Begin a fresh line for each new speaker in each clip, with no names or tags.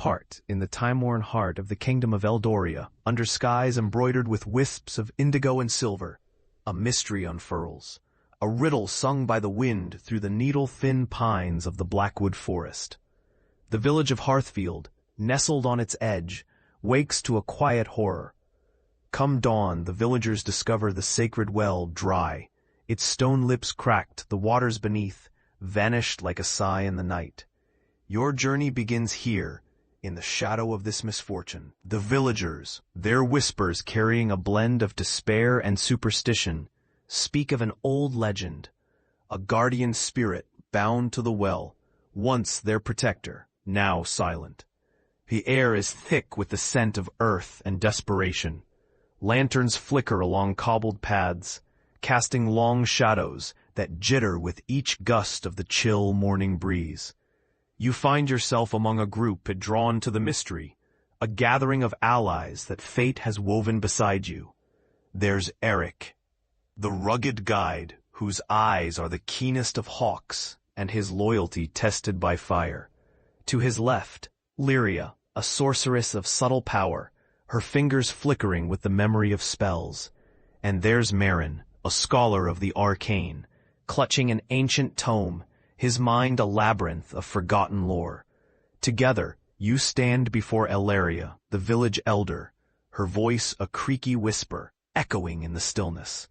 apart in the time-worn heart of the kingdom of Eldoria, under skies embroidered with wisps of indigo and silver. A mystery unfurls, a riddle sung by the wind through the needle-thin pines of the Blackwood Forest. The village of Hearthfield, nestled on its edge, wakes to a quiet horror. Come dawn, the villagers discover the sacred well dry, its stone lips cracked, the waters beneath, vanished like a sigh in the night. Your journey begins here, in the shadow of this misfortune. The villagers, their whispers carrying a blend of despair and superstition, speak of an old legend, a guardian spirit bound to the well, once their protector, now silent. The air is thick with the scent of earth and desperation. Lanterns flicker along cobbled paths, casting long shadows that jitter with each gust of the chill morning breeze. You find yourself among a group drawn to the mystery, a gathering of allies that fate has woven beside you. There's Eric, the rugged guide whose eyes are the keenest of hawks and his loyalty tested by fire. To his left, Lyria, a sorceress of subtle power, her fingers flickering with the memory of spells. And there's Marin, a scholar of the arcane, clutching an ancient tome, his mind a labyrinth of forgotten lore. Together, you stand before Elaria, the village elder, her voice a creaky whisper, echoing in the stillness.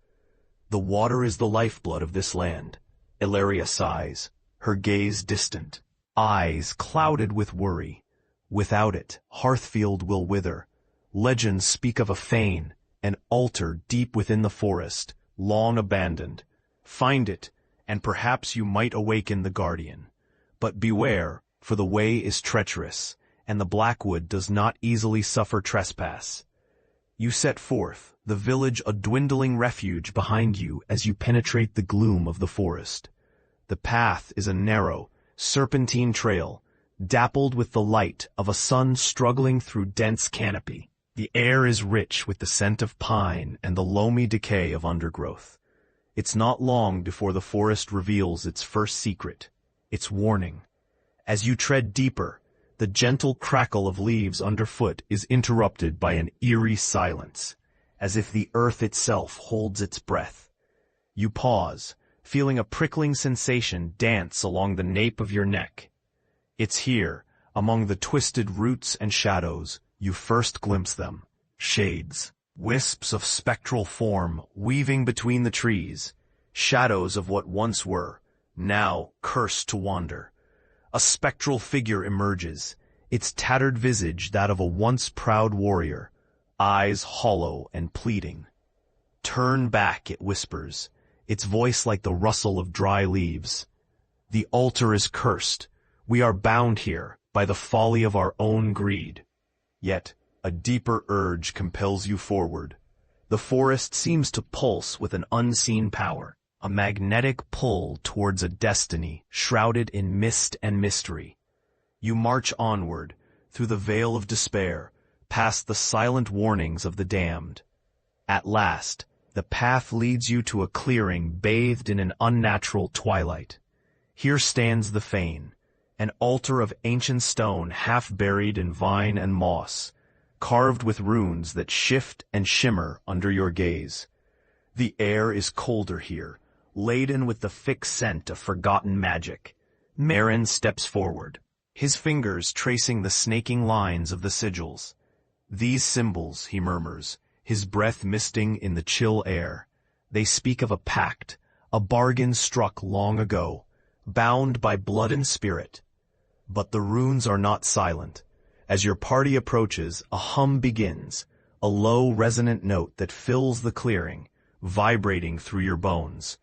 The water is the lifeblood of this land. Elaria sighs, her gaze distant, eyes clouded with worry. Without it, Hearthfield will wither. Legends speak of a fane, an altar deep within the forest, long abandoned. Find it, and perhaps you might awaken the guardian. But beware, for the way is treacherous, and the Blackwood does not easily suffer trespass. You set forth, the village a dwindling refuge behind you as you penetrate the gloom of the forest. The path is a narrow, serpentine trail, dappled with the light of a sun struggling through dense canopy. The air is rich with the scent of pine and the loamy decay of undergrowth. It's not long before the forest reveals its first secret, its warning. As you tread deeper, the gentle crackle of leaves underfoot is interrupted by an eerie silence, as if the earth itself holds its breath. You pause, feeling a prickling sensation dance along the nape of your neck. It's here, among the twisted roots and shadows, you first glimpse them. Shades, wisps of spectral form weaving between the trees, shadows of what once were, now cursed to wander. A spectral figure emerges, its tattered visage that of a once proud warrior, eyes hollow and pleading. Turn back, it whispers, its voice like the rustle of dry leaves. The altar is cursed. We are bound here by the folly of our own greed. Yet, a deeper urge compels you forward. The forest seems to pulse with an unseen power, a magnetic pull towards a destiny shrouded in mist and mystery. You march onward, through the veil of despair, past the silent warnings of the damned. At last, the path leads you to a clearing bathed in an unnatural twilight. Here stands the fane, an altar of ancient stone half buried in vine and moss, carved with runes that shift and shimmer under your gaze. The air is colder here, laden with the thick scent of forgotten magic. Marin steps forward, his fingers tracing the snaking lines of the sigils. These symbols, he murmurs, his breath misting in the chill air. They speak of a pact, a bargain struck long ago, bound by blood and spirit. But the runes are not silent. As your party approaches, a hum begins, a low, resonant note that fills the clearing, vibrating through your bones.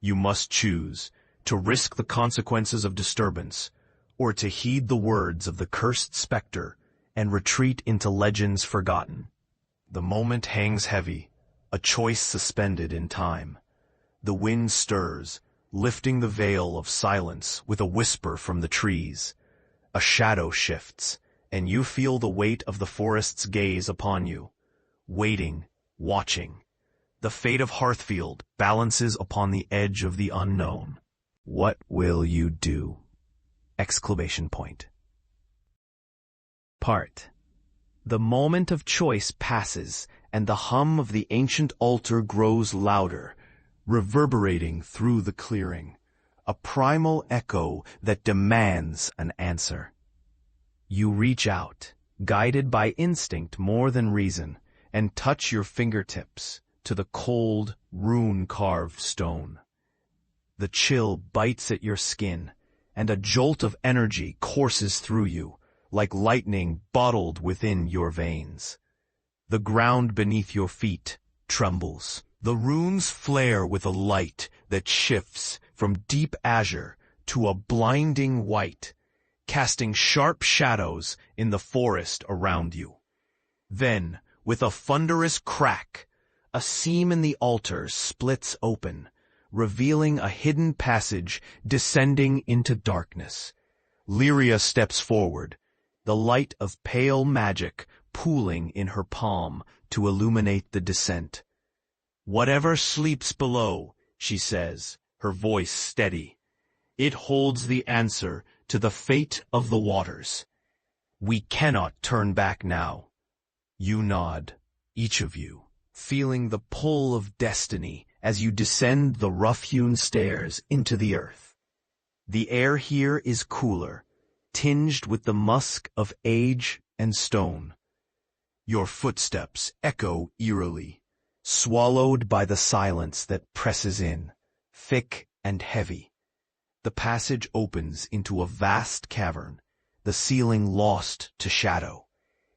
You must choose, to risk the consequences of disturbance, or to heed the words of the cursed specter and retreat into legends forgotten. The moment hangs heavy, a choice suspended in time. The wind stirs, lifting the veil of silence with a whisper from the trees. A shadow shifts, and you feel the weight of the forest's gaze upon you. Waiting, watching. The fate of Hearthfield balances upon the edge of the unknown. What will you do? Exclamation point. part. The moment of choice passes, and the hum of the ancient altar grows louder, reverberating through the clearing, a primal echo that demands an answer. You reach out, guided by instinct more than reason, and touch your fingertips to the cold, rune-carved stone. The chill bites at your skin, and a jolt of energy courses through you, like lightning bottled within your veins. The ground beneath your feet trembles. The runes flare with a light that shifts from deep azure to a blinding white, casting sharp shadows in the forest around you. Then, with a thunderous crack, a seam in the altar splits open, revealing a hidden passage descending into darkness. Lyria steps forward, the light of pale magic pooling in her palm to illuminate the descent. "Whatever sleeps below," she says, her voice steady, "it holds the answer to the fate of the waters. We cannot turn back now." You nod, each of you, feeling the pull of destiny as you descend the rough-hewn stairs into the earth. The air here is cooler, tinged with the musk of age and stone. Your footsteps echo eerily, swallowed by the silence that presses in, thick and heavy. The passage opens into a vast cavern, the ceiling lost to shadow,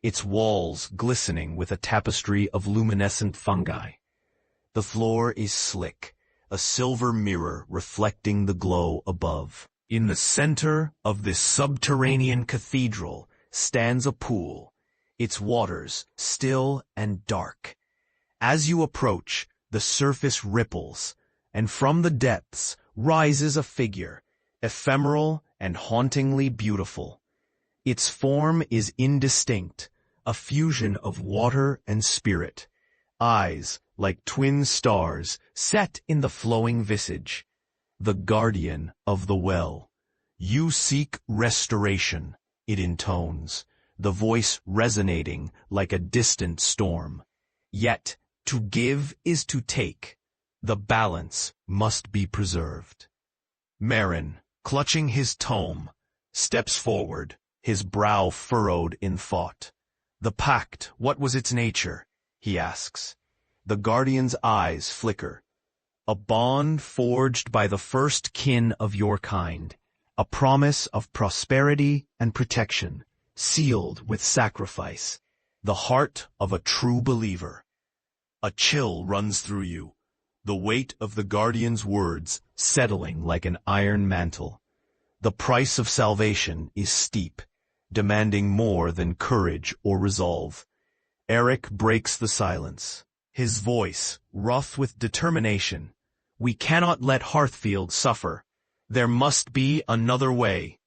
its walls glistening with a tapestry of luminescent fungi. The floor is slick, a silver mirror reflecting the glow above. In the center of this subterranean cathedral stands a pool, its waters still and dark. As you approach, the surface ripples, and from the depths rises a figure, ephemeral and hauntingly beautiful. Its form is indistinct, a fusion of water and spirit, eyes like twin stars set in the flowing visage. The guardian of the well. "You seek restoration," it intones, the voice resonating like a distant storm. "Yet, to give is to take. The balance must be preserved." Marin, clutching his tome, steps forward, his brow furrowed in thought. "The pact, what was its nature?" he asks. The guardian's eyes flicker. "A bond forged by the first kin of your kind, a promise of prosperity and protection, sealed with sacrifice, the heart of a true believer." A chill runs through you, the weight of the guardian's words settling like an iron mantle. The price of salvation is steep, demanding more than courage or resolve. Eric breaks the silence, his voice rough with determination. "We cannot let Hearthfield suffer. There must be another way."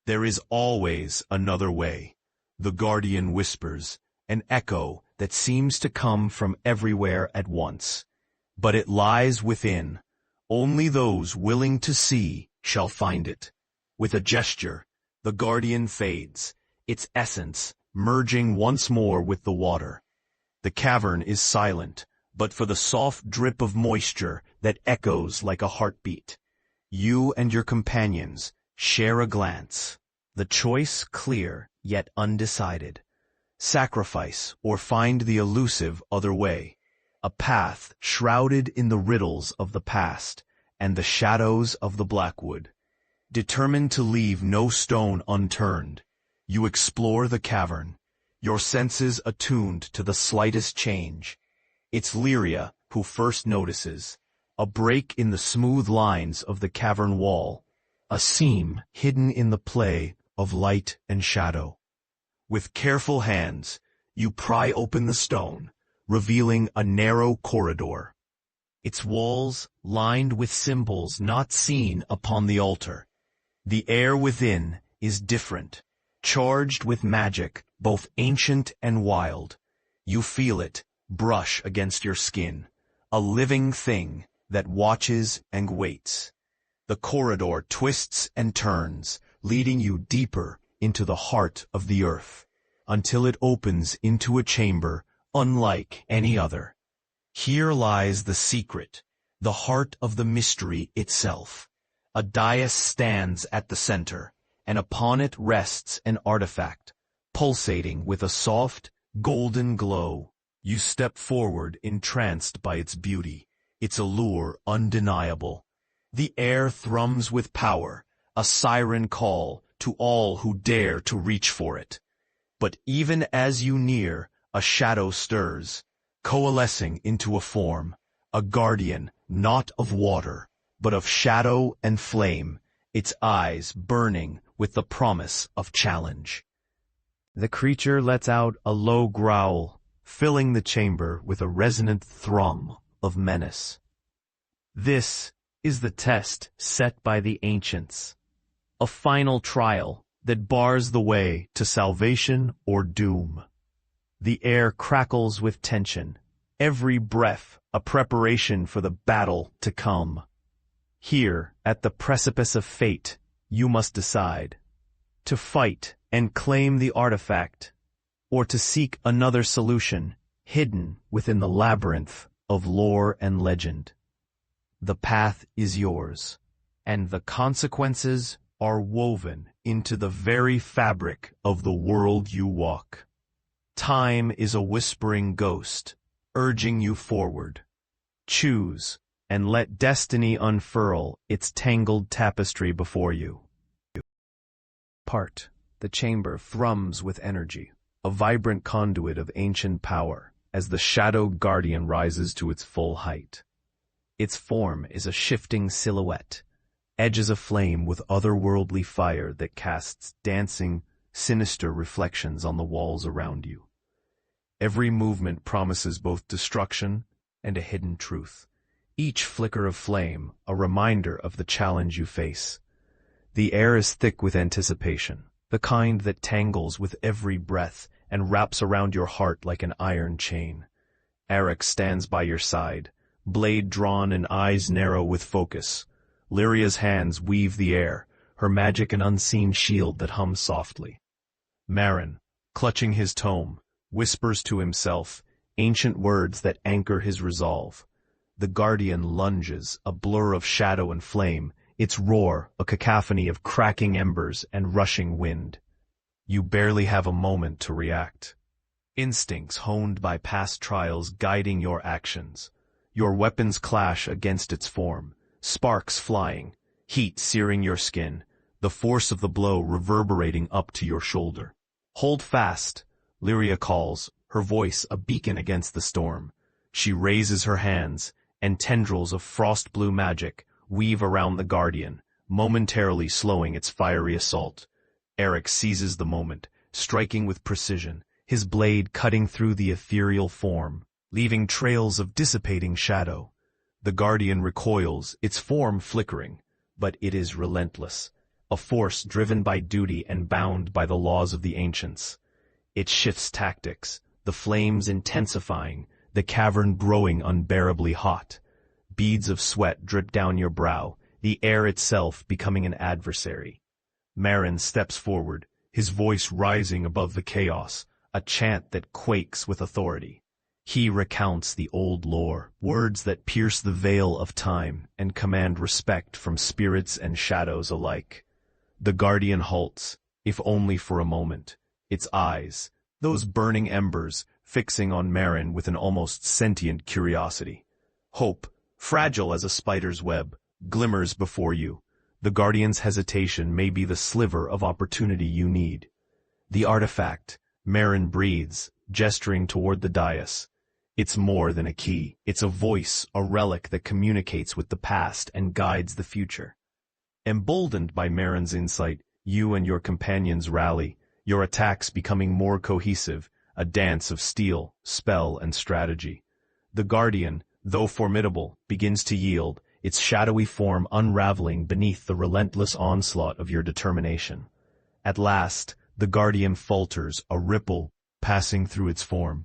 "There is always another way," the guardian whispers, an echo that seems to come from everywhere at once. "But it lies within. Only those willing to see shall find it." With a gesture, the guardian fades, its essence merging once more with the water. The cavern is silent, but for the soft drip of moisture that echoes like a heartbeat. You and your companions share a glance, the choice clear yet undecided. Sacrifice or find the elusive other way, a path shrouded in the riddles of the past and the shadows of the Blackwood. Determined to leave no stone unturned, you explore the cavern, your senses attuned to the slightest change. It's Lyria who first notices, a break in the smooth lines of the cavern wall, a seam hidden in the play of light and shadow. With careful hands, you pry open the stone, revealing a narrow corridor. Its walls lined with symbols not seen upon the altar. The air within is different, charged with magic, both ancient and wild. You feel it brush against your skin, a living thing that watches and waits. The corridor twists and turns, leading you deeper into the heart of the earth. until it opens into a chamber unlike any other. Here lies the secret, the heart of the mystery itself. A dais stands at the center, and upon it rests an artifact, pulsating with a soft, golden glow. You step forward, entranced by its beauty, its allure undeniable. The air thrums with power, a siren call to all who dare to reach for it. But even as you near, a shadow stirs, coalescing into a form, a guardian, not of water, but of shadow and flame, its eyes burning with the promise of challenge. The creature lets out a low growl, filling the chamber with a resonant thrum of menace. This is the test set by the ancients, a final trial that bars the way to salvation or doom. The air crackles with tension, every breath a preparation for the battle to come. Here, at the precipice of fate, you must decide to fight and claim the artifact, or to seek another solution hidden within the labyrinth of lore and legend. The path is yours, and the consequences are woven into the very fabric of the world you walk. Time is a whispering ghost, urging you forward. Choose, and let destiny unfurl its tangled tapestry before you. The chamber thrums with energy, a vibrant conduit of ancient power, as the shadow guardian rises to its full height. Its form is a shifting silhouette, edges aflame with otherworldly fire that casts dancing, sinister reflections on the walls around you. Every movement promises both destruction and a hidden truth, each flicker of flame a reminder of the challenge you face. The air is thick with anticipation, the kind that tangles with every breath and wraps around your heart like an iron chain. Eric stands by your side, blade drawn and eyes narrow with focus. Lyria's hands weave the air, her magic an unseen shield that hums softly. Marin, clutching his tome, whispers to himself, ancient words that anchor his resolve. The guardian lunges, a blur of shadow and flame, its roar a cacophony of cracking embers and rushing wind. You barely have a moment to react. Instincts honed by past trials guiding your actions. Your weapons clash against its form, sparks flying, heat searing your skin, the force of the blow reverberating up to your shoulder. Hold fast, Lyria calls, her voice a beacon against the storm. She raises her hands, and tendrils of frost-blue magic weave around the guardian, momentarily slowing its fiery assault. Eric seizes the moment, striking with precision, his blade cutting through the ethereal form, leaving trails of dissipating shadow. The guardian recoils, its form flickering, but it is relentless, a force driven by duty and bound by the laws of the ancients. It shifts tactics, the flames intensifying, the cavern growing unbearably hot. Beads of sweat drip down your brow, the air itself becoming an adversary. Marin steps forward, his voice rising above the chaos, a chant that quakes with authority. He recounts the old lore, words that pierce the veil of time and command respect from spirits and shadows alike. The guardian halts, if only for a moment, its eyes, those burning embers, fixing on Marin with an almost sentient curiosity. Hope, fragile as a spider's web, glimmers before you. The guardian's hesitation may be the sliver of opportunity you need. The artifact, Marin breathes, gesturing toward the dais. It's more than a key. It's a voice, a relic that communicates with the past and guides the future. Emboldened by Marin's insight, you and your companions rally, your attacks becoming more cohesive, a dance of steel, spell, and strategy. The guardian, though formidable, begins to yield, its shadowy form unraveling beneath the relentless onslaught of your determination. At last, the guardian falters, a ripple passing through its form.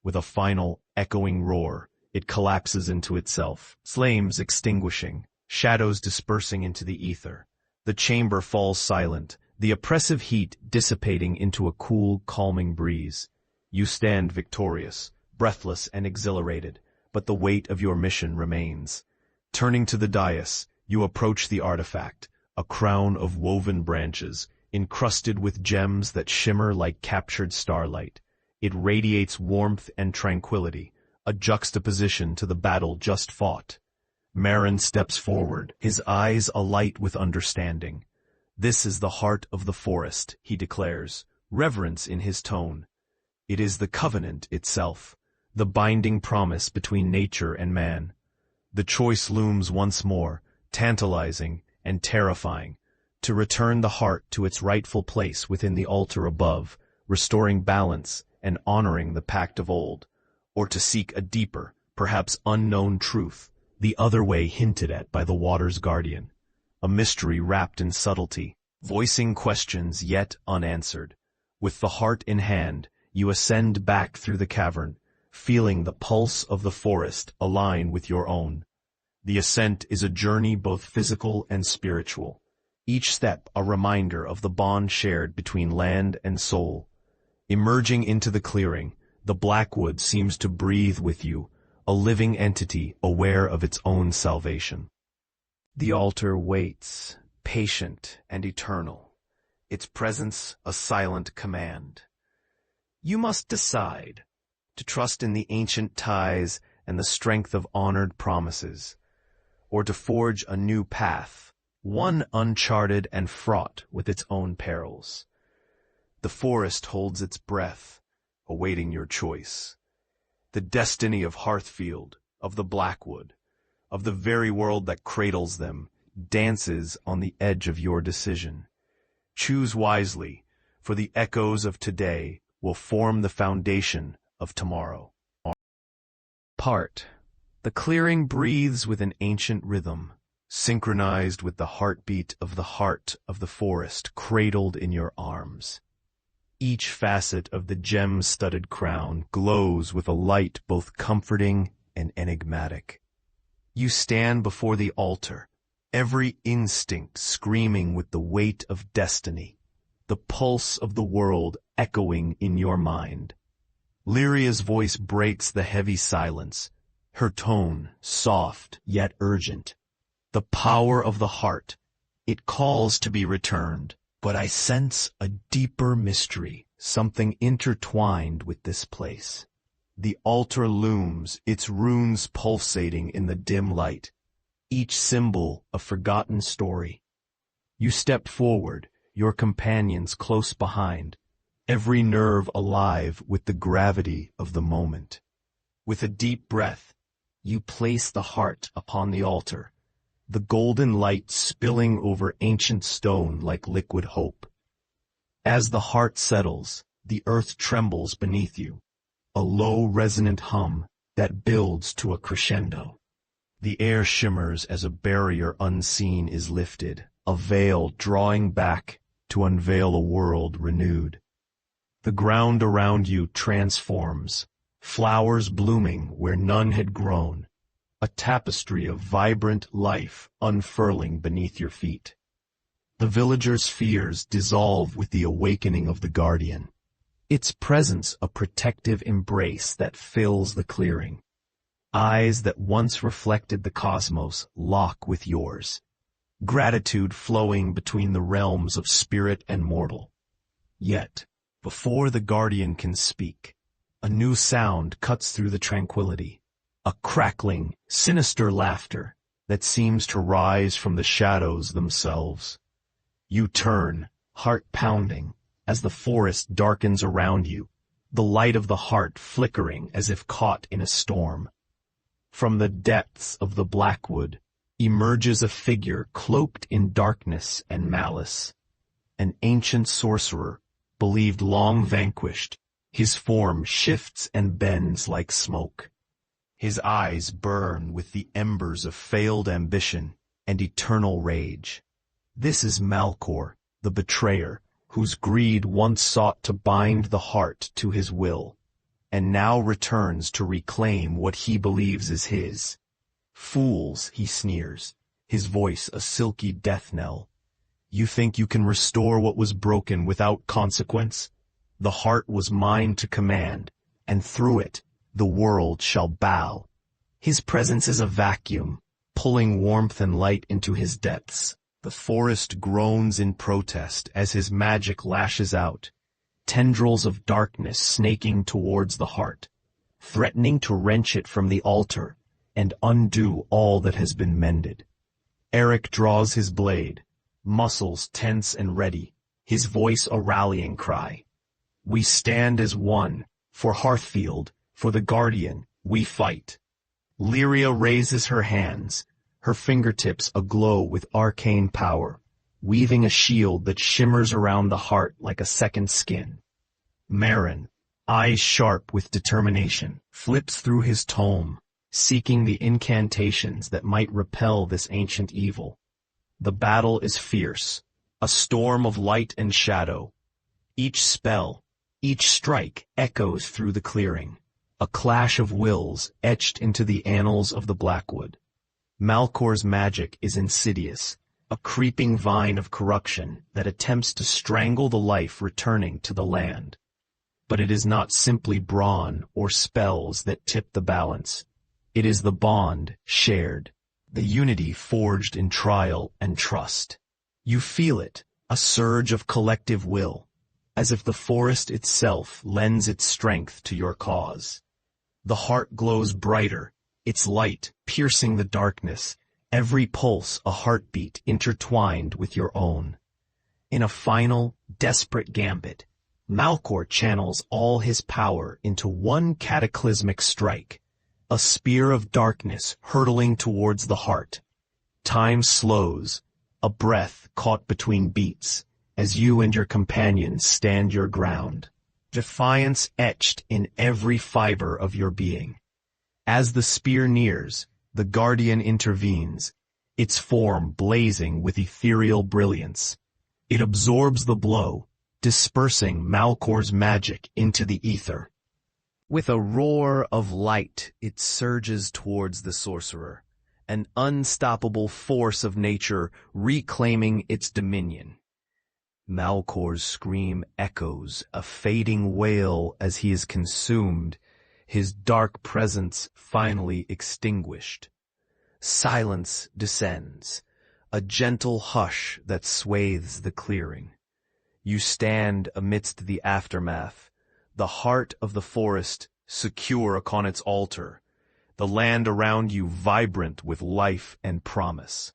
With a final, echoing roar, it collapses into itself, flames extinguishing, shadows dispersing into the ether. The chamber falls silent, the oppressive heat dissipating into a cool, calming breeze. You stand victorious, breathless and exhilarated, but the weight of your mission remains. Turning to the dais, you approach the artifact, a crown of woven branches, encrusted with gems that shimmer like captured starlight. It radiates warmth and tranquility, a juxtaposition to the battle just fought. Marin steps forward, his eyes alight with understanding. "This is the heart of the forest," he declares, reverence in his tone. "It is the covenant itself, the binding promise between nature and man." The choice looms once more, tantalizing and terrifying, to return the heart to its rightful place within the altar above, restoring balance and honoring the pact of old, or to seek a deeper, perhaps unknown truth, the other way hinted at by the water's guardian, a mystery wrapped in subtlety, voicing questions yet unanswered. With the heart in hand, you ascend back through the cavern, feeling the pulse of the forest align with your own. The ascent is a journey both physical and spiritual, each step a reminder of the bond shared between land and soul. Emerging into the clearing, the Blackwood seems to breathe with you, a living entity aware of its own salvation. The altar waits, patient and eternal, its presence a silent command. You must decide to trust in the ancient ties and the strength of honored promises, or to forge a new path, one uncharted and fraught with its own perils. The forest holds its breath, awaiting your choice. The destiny of Hearthfield, of the Blackwood, of the very world that cradles them, dances on the edge of your decision. Choose wisely, for the echoes of today will form the foundation of tomorrow. The clearing breathes with an ancient rhythm, synchronized with the heartbeat of the heart of the forest cradled in your arms. Each facet of the gem-studded crown glows with a light both comforting and enigmatic. You stand before the altar, every instinct screaming with the weight of destiny, the pulse of the world echoing in your mind. Lyria's voice breaks the heavy silence, her tone soft yet urgent. The power of the heart, it calls to be returned. But I sense a deeper mystery, something intertwined with this place. The altar looms, its runes pulsating in the dim light, each symbol a forgotten story. You step forward, your companions close behind, every nerve alive with the gravity of the moment. With a deep breath, you place the heart upon the altar, the golden light spilling over ancient stone like liquid hope. As the heart settles, the earth trembles beneath you, a low resonant hum that builds to a crescendo. The air shimmers as a barrier unseen is lifted, a veil drawing back to unveil a world renewed. The ground around you transforms, flowers blooming where none had grown, a tapestry of vibrant life unfurling beneath your feet. The villagers' fears dissolve with the awakening of the guardian, its presence a protective embrace that fills the clearing. Eyes that once reflected the cosmos lock with yours, gratitude flowing between the realms of spirit and mortal. Yet, before the guardian can speak, a new sound cuts through the tranquility. A crackling, sinister laughter that seems to rise from the shadows themselves. You turn, heart pounding, as the forest darkens around you, the light of the heart flickering as if caught in a storm. From the depths of the Blackwood emerges a figure cloaked in darkness and malice. An ancient sorcerer, believed long vanquished, his form shifts and bends like smoke. His eyes burn with the embers of failed ambition and eternal rage. This is Malcor, the betrayer, whose greed once sought to bind the heart to his will, and now returns to reclaim what he believes is his. Fools, he sneers, his voice a silky death knell. You think you can restore what was broken without consequence? The heart was mine to command, and through it, the world shall bow. His presence is a vacuum, pulling warmth and light into his depths. The forest groans in protest as his magic lashes out, tendrils of darkness snaking towards the heart, threatening to wrench it from the altar and undo all that has been mended. Eric draws his blade, muscles tense and ready, his voice a rallying cry. We stand as one, for Hearthfield, for the Guardian, we fight. Lyria raises her hands, her fingertips aglow with arcane power, weaving a shield that shimmers around the heart like a second skin. Marin, eyes sharp with determination, flips through his tome, seeking the incantations that might repel this ancient evil. The battle is fierce, a storm of light and shadow. Each spell, each strike echoes through the clearing, a clash of wills etched into the annals of the Blackwood. Malcor's magic is insidious, a creeping vine of corruption that attempts to strangle the life returning to the land. But it is not simply brawn or spells that tip the balance. It is the bond shared, the unity forged in trial and trust. You feel it, a surge of collective will, as if the forest itself lends its strength to your cause. The heart glows brighter, its light piercing the darkness, every pulse a heartbeat intertwined with your own. In a final, desperate gambit, Malcor channels all his power into one cataclysmic strike, a spear of darkness hurtling towards the heart. Time slows, a breath caught between beats, as you and your companions stand your ground, defiance etched in every fiber of your being. As the spear nears, the Guardian intervenes, its form blazing with ethereal brilliance. It absorbs the blow, dispersing Malcor's magic into the ether. With a roar of light, it surges towards the sorcerer, an unstoppable force of nature reclaiming its dominion. Malcor's scream echoes, a fading wail as he is consumed, his dark presence finally extinguished. Silence descends, a gentle hush that swathes the clearing. You stand amidst the aftermath, the heart of the forest secure upon its altar, the land around you vibrant with life and promise.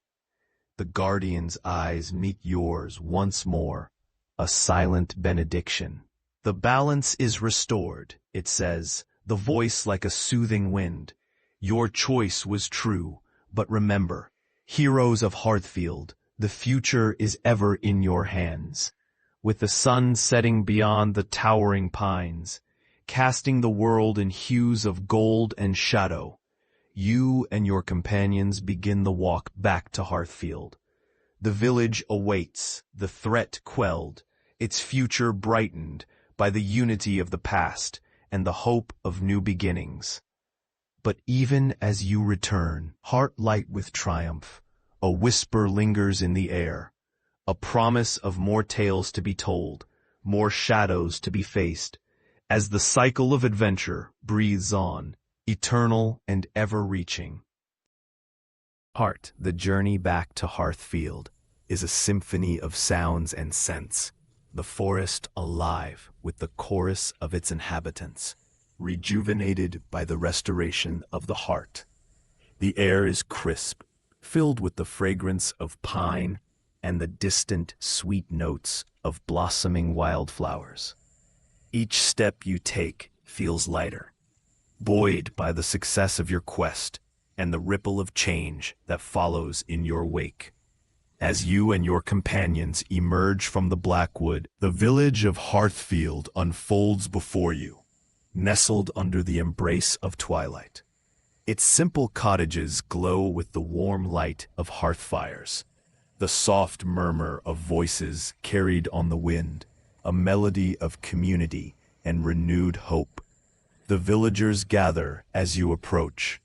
The Guardian's eyes meet yours once more, a silent benediction. The balance is restored, it says, the voice like a soothing wind. Your choice was true, but remember, heroes of Hearthfield, the future is ever in your hands. With the sun setting beyond the towering pines, casting the world in hues of gold and shadow, you and your companions begin the walk back to Hearthfield. The village awaits, the threat quelled, its future brightened by the unity of the past and the hope of new beginnings. But even as you return, heart light with triumph, a whisper lingers in the air, a promise of more tales to be told, more shadows to be faced, as the cycle of adventure breathes on, eternal and ever-reaching. Heart, the journey back to Hearthfield, is a symphony of sounds and scents, the forest alive with the chorus of its inhabitants, rejuvenated by the restoration of the heart. The air is crisp, filled with the fragrance of pine and the distant sweet notes of blossoming wildflowers. Each step you take feels lighter, buoyed by the success of your quest and the ripple of change that follows in your wake. As you and your companions emerge from the Blackwood, the village of Hearthfield unfolds before you, nestled under the embrace of twilight. Its simple cottages glow with the warm light of hearth fires, the soft murmur of voices carried on the wind, a melody of community and renewed hope. The villagers gather as you approach,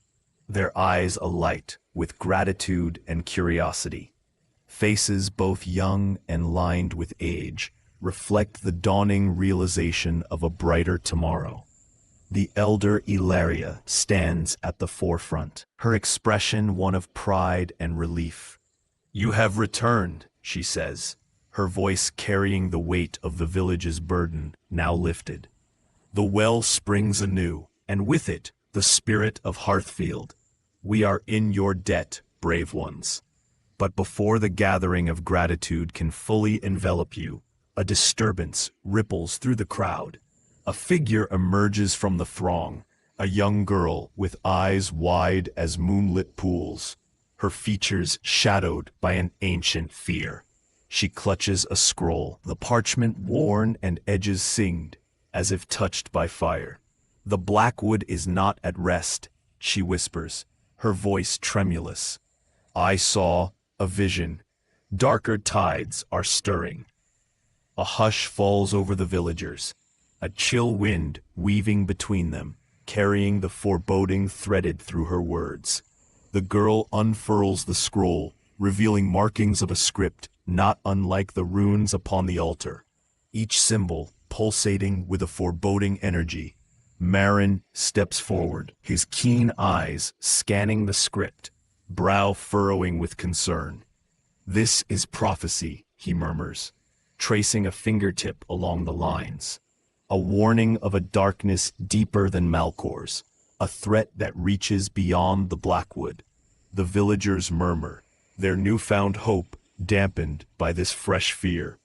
their eyes alight with gratitude and curiosity. faces both young and lined with age, reflect the dawning realization of a brighter tomorrow. The elder Ilaria stands at the forefront, her expression one of pride and relief. "You have returned," she says, her voice carrying the weight of the village's burden, now lifted. "The well springs anew, and with it, the spirit of Hearthfield. We are in your debt, brave ones." But before the gathering of gratitude can fully envelop you, a disturbance ripples through the crowd. A figure emerges from the throng, a young girl with eyes wide as moonlit pools, her features shadowed by an ancient fear. She clutches a scroll, the parchment worn and edges singed, as if touched by fire. "The Blackwood is not at rest," she whispers, her voice tremulous. "I saw a vision. Darker tides are stirring." A hush falls over the villagers, a chill wind weaving between them, carrying the foreboding threaded through her words. The girl unfurls the scroll, revealing markings of a script not unlike the runes upon the altar, each symbol pulsating with a foreboding energy. Marin steps forward, his keen eyes scanning the script, brow furrowing with concern. "This is prophecy," he murmurs, tracing a fingertip along the lines. A warning of a darkness deeper than Malcor's, a threat that reaches beyond the Blackwood. The villagers murmur, their newfound hope dampened by this fresh fear.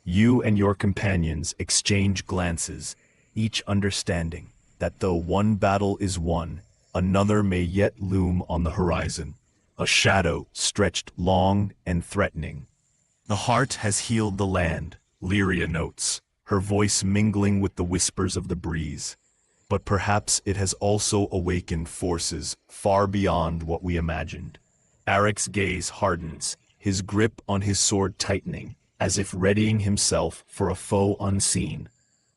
You and your companions exchange glances, each understanding that though one battle is won, another may yet loom on the horizon, a shadow stretched long and threatening. "The heart has healed the land," Lyria notes, her voice mingling with the whispers of the breeze. "But perhaps it has also awakened forces far beyond what we imagined." Arek's gaze hardens, his grip on his sword tightening, as if readying himself for a foe unseen.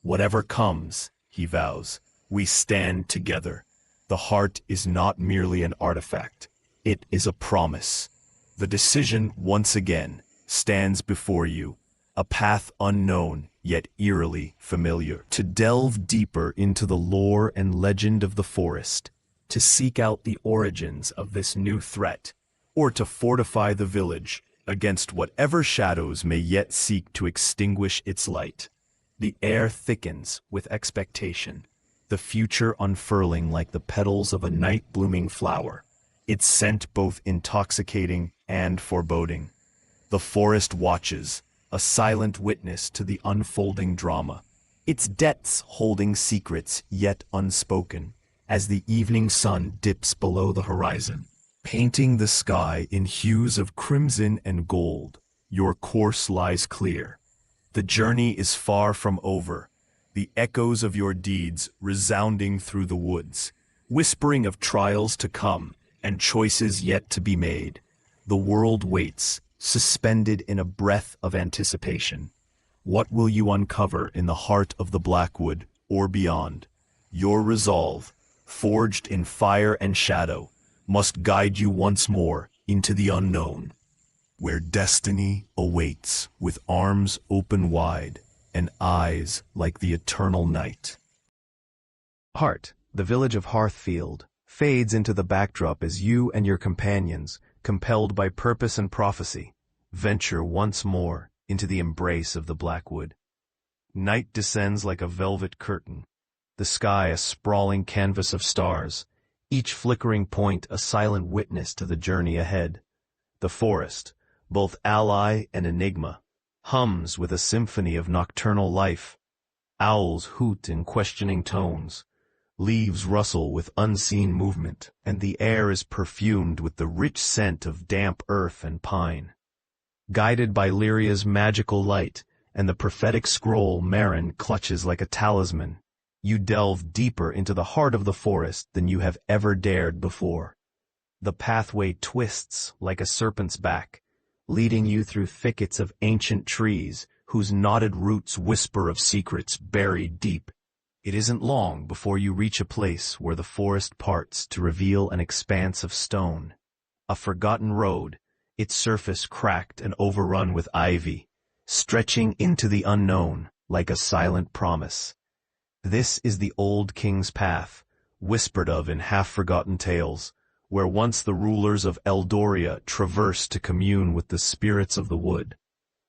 "Whatever comes," he vows, "we stand together. The heart is not merely an artifact. It is a promise. The decision, once again, stands before you, a path unknown, yet eerily familiar. To delve deeper into the lore and legend of the forest, to seek out the origins of this new threat, or to fortify the village against whatever shadows may yet seek to extinguish its light. The air thickens with expectation, the future unfurling like the petals of a night-blooming flower, its scent both intoxicating and foreboding. The forest watches, a silent witness to the unfolding drama, its depths holding secrets yet unspoken, as the evening sun dips below the horizon, painting the sky in hues of crimson and gold. Your course lies clear. The journey is far from over, the echoes of your deeds resounding through the woods, whispering of trials to come and choices yet to be made. The world waits, suspended in a breath of anticipation. What will you uncover in the heart of the Blackwood or beyond? Your resolve, forged in fire and shadow, must guide you once more into the unknown, where destiny awaits with arms open wide and eyes like the eternal night.
Heart, the village of Hearthfield, fades into the backdrop as you and your companions, compelled by purpose and prophecy, venture once more into the embrace of the Blackwood. Night descends like a velvet curtain, the sky a sprawling canvas of stars, each flickering point a silent witness to the journey ahead. The forest, both ally and enigma, hums with a symphony of nocturnal life. Owls hoot in questioning tones, leaves rustle with unseen movement, and the air is perfumed with the rich scent of damp earth and pine. Guided by Lyria's magical light and the prophetic scroll Marin clutches like a talisman, you delve deeper into the heart of the forest than you have ever dared before. The pathway twists like a serpent's back, leading you through thickets of ancient trees whose knotted roots whisper of secrets buried deep. It isn't long before you reach a place where the forest parts to reveal an expanse of stone, a forgotten road, its surface cracked and overrun with ivy, stretching into the unknown like a silent promise. This is the old king's path, whispered of in half-forgotten tales, where once the rulers of Eldoria traversed to commune with the spirits of the wood.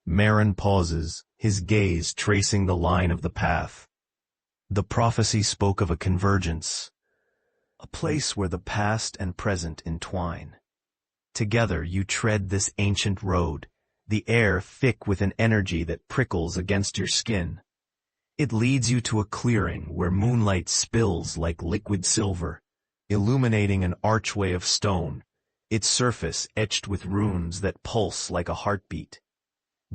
Marin pauses, his gaze tracing the line of the path. The prophecy spoke of a convergence, a place where the past and present entwine. Together you tread this ancient road, the air thick with an energy that prickles against your skin. It leads you to a clearing where moonlight spills like liquid silver, illuminating an archway of stone, its surface etched with runes that pulse like a heartbeat.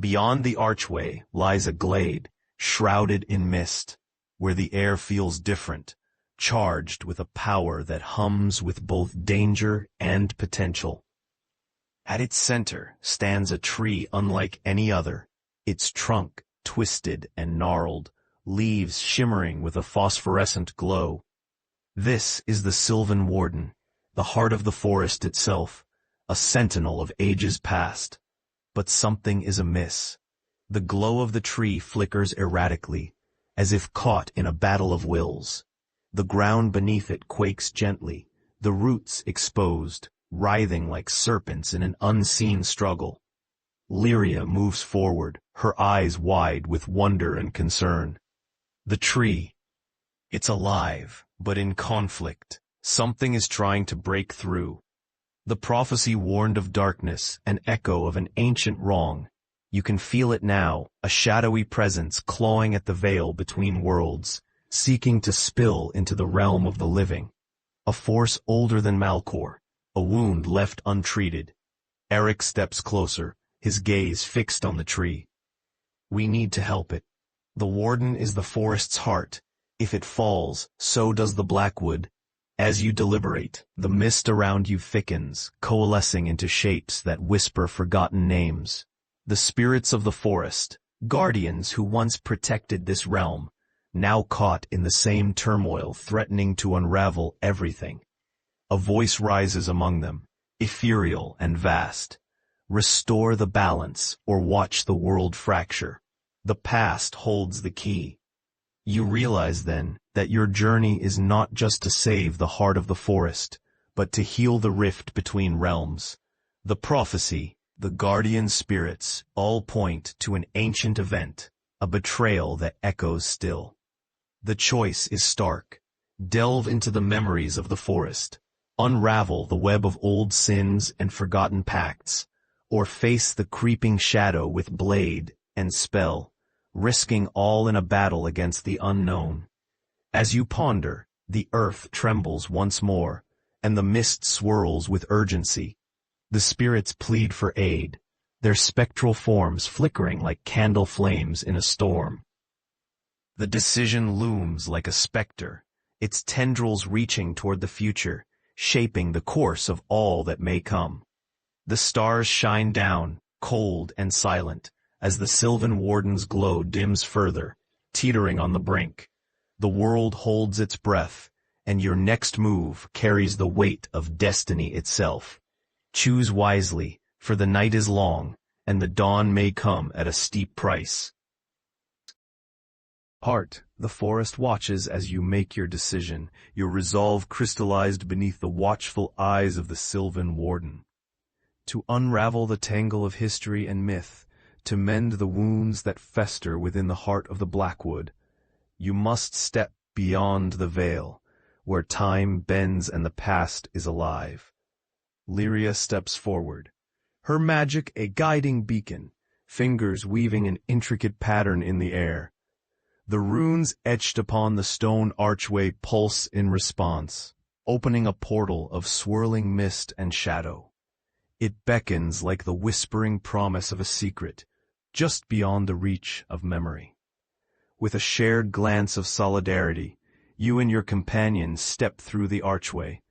Beyond the archway lies a glade, shrouded in mist, where the air feels different, charged with a power that hums with both danger and potential. At its center stands a tree unlike any other, its trunk twisted and gnarled, leaves shimmering with a phosphorescent glow. This is the Sylvan Warden, the heart of the forest itself, a sentinel of ages past. But something is amiss. The glow of the tree flickers erratically, as if caught in a battle of wills. The ground beneath it quakes gently, the roots exposed, writhing like serpents in an unseen struggle. Lyria moves forward, her eyes wide with wonder and concern. The tree. It's alive, but in conflict. Something is trying to break through. The prophecy warned of darkness, an echo of an ancient wrong. You can feel it now, a shadowy presence clawing at the veil between worlds, seeking to spill into the realm of the living. A force older than Malcor, a wound left untreated. Eric steps closer, his gaze fixed on the tree. We need to help it. The Warden is the forest's heart. If it falls, so does the Blackwood. As you deliberate, the mist around you thickens, coalescing into shapes that whisper forgotten names. The spirits of the forest, guardians who once protected this realm, now caught in the same turmoil threatening to unravel everything. A voice rises among them, ethereal and vast. Restore the balance, or watch the world fracture. The past holds the key. You realize then that your journey is not just to save the heart of the forest, but to heal the rift between realms. The prophecy, the guardian spirits, all point to an ancient event, a betrayal that echoes still. The choice is stark. Delve into the memories of the forest, unravel the web of old sins and forgotten pacts, or face the creeping shadow with blade and spell, risking all in a battle against the unknown. As you ponder, the earth trembles once more, and the mist swirls with urgency. The spirits plead for aid, their spectral forms flickering like candle flames in a storm. The decision looms like a specter, its tendrils reaching toward the future, shaping the course of all that may come. The stars shine down, cold and silent, as the Sylvan Warden's glow dims further, teetering on the brink. The world holds its breath, and your next move carries the weight of destiny itself. Choose wisely, for the night is long, and the dawn may come at a steep price.
Heart, the forest watches as you make your decision, your resolve crystallized beneath the watchful eyes of the Sylvan Warden. To unravel the tangle of history and myth, to mend the wounds that fester within the heart of the Blackwood, you must step beyond the veil, where time bends and the past is alive. Lyria steps forward, her magic a guiding beacon, fingers weaving an intricate pattern in the air. The runes etched upon the stone archway pulse in response, opening a portal of swirling mist and shadow. It beckons like the whispering promise of a secret, just beyond the reach of memory. With a shared glance of solidarity, you and your companion step through the archway,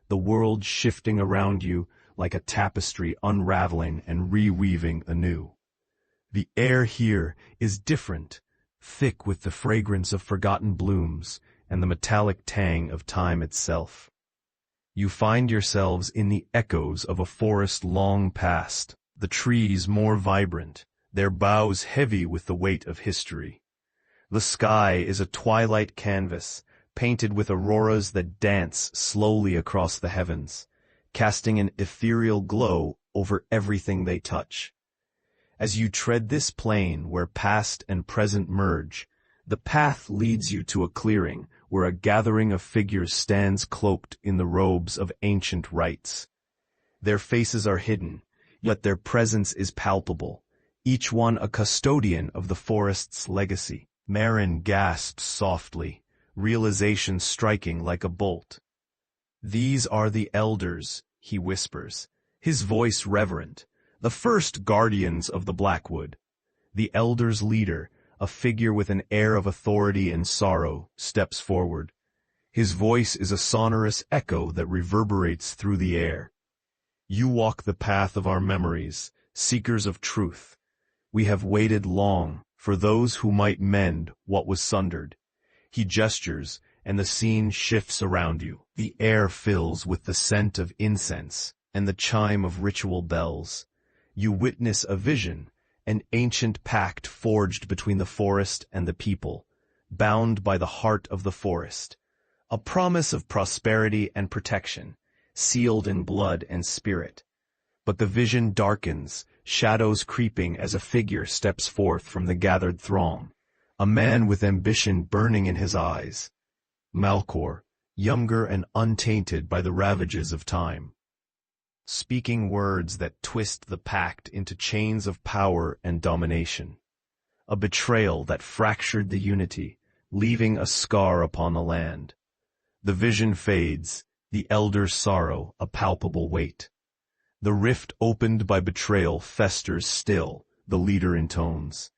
the world shifting around you like a tapestry unraveling and reweaving anew. The air here is different, thick with the fragrance of forgotten blooms and the metallic tang of time itself.
You find yourselves in the echoes of a forest long past, the trees more vibrant, their boughs heavy with the weight of history. The sky is a twilight canvas, painted with auroras that dance slowly across the heavens, casting an ethereal glow over everything they touch. As you tread this plain where past and present merge, the path leads you to a clearing where a gathering of figures stands cloaked in the robes of ancient rites. Their faces are hidden, yet their presence is palpable, each one a custodian of the forest's legacy. Marin gasps softly, realization striking like a bolt. "These are the elders," he whispers, his voice reverent, "the first guardians of the Blackwood." The elders' leader, a figure with an air of authority and sorrow, steps forward. His voice is a sonorous echo that reverberates through the air. "You walk the path of our memories, seekers of truth. We have waited long for those who might mend what was sundered." He gestures, and the scene shifts around you. The air fills with the scent of incense and the chime of ritual bells. You witness a vision, an ancient pact forged between the forest and the people, bound by the heart of the forest. A promise of prosperity and protection, sealed in blood and spirit. But the vision darkens, shadows creeping as a figure steps forth from the gathered throng. A man with ambition burning in his eyes. Malcor, younger and untainted by the ravages of time. Speaking words that twist the pact into chains of power and domination. A betrayal that fractured the unity, leaving a scar upon the land. The vision fades, the elder's sorrow a palpable weight. The rift opened by betrayal festers still, the leader intones.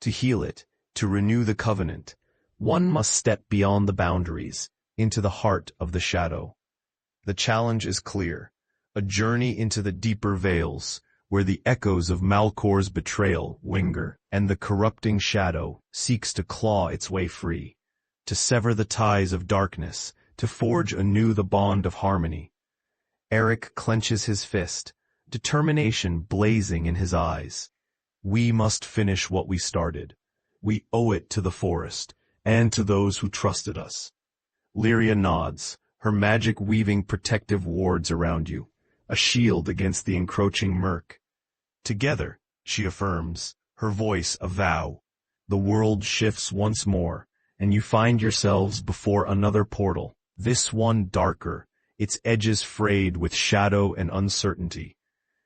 To heal it, to renew the covenant, one must step beyond the boundaries, into the heart of the shadow. The challenge is clear, a journey into the deeper vales, where the echoes of Malcor's betrayal linger, and the corrupting shadow seeks to claw its way free, to sever the ties of darkness, to forge anew the bond of harmony. Eric clenches his fist, determination blazing in his eyes. We must finish what we started. We owe it to the forest, and to those who trusted us. Lyria nods, her magic weaving protective wards around you, a shield against the encroaching murk. Together, she affirms, her voice a vow. The world shifts once more, and you find yourselves before another portal, this one darker, its edges frayed with shadow and uncertainty.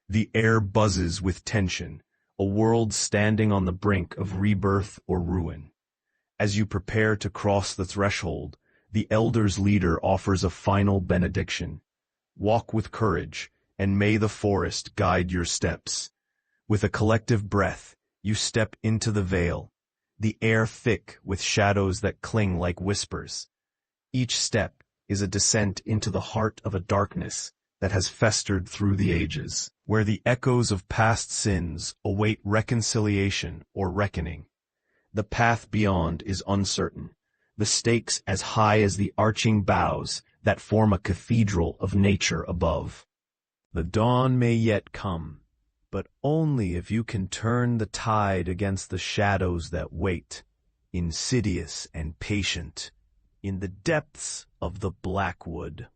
The air buzzes with tension, a world standing on the brink of rebirth or ruin. As you prepare to cross the threshold, the elder's leader offers a final benediction. Walk with courage, and may the forest guide your steps. With a collective breath, you step into the veil, the air thick with shadows that cling like whispers. Each step is a descent into the heart of a darkness that has festered through the ages, where the echoes of past sins await reconciliation or reckoning. The path beyond is uncertain, the stakes as high as the arching boughs that form a cathedral of nature above. The dawn may yet come, but only if you can turn the tide against the shadows that wait, insidious and patient, in the depths of the Blackwood.